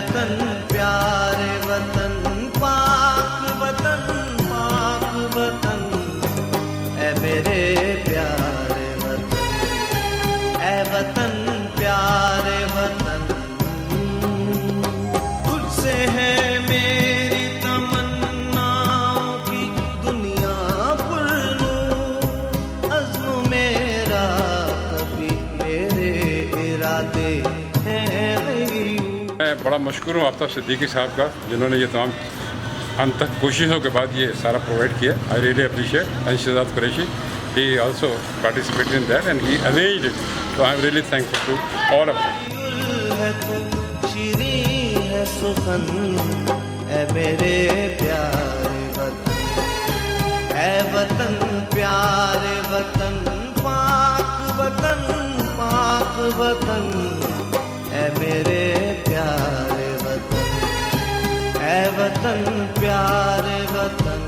वतन प्यारे वतन पाक वतन पाक वतन, ऐ मेरे प्यारे वतन, ऐ वतन प्यारे वतन। तुझसे है मेरी तमन्नाओं की दुनिया पुरनूर, अज़्म मेरा कभी मेरे इरादे हैं गयूर। मैं बड़ा मशकूर हूँ आफ्ताब सिद्दीकी साहब का, जिन्होंने ये तमाम अंत तक कोशिशों के बाद ये सारा प्रोवाइड किया। I really appreciate. And Shahzad Qureshi, he also participated in that and he arranged it, so I am really thankful to all of them. है तू शीरीं है सुखन, ऐ मेरे प्यारे वतन, ऐ वतन प्यारे वतन पाक वतन पाक वतन, ऐ मेरे प्यारे वतन, ऐ वतन प्यारे वतन।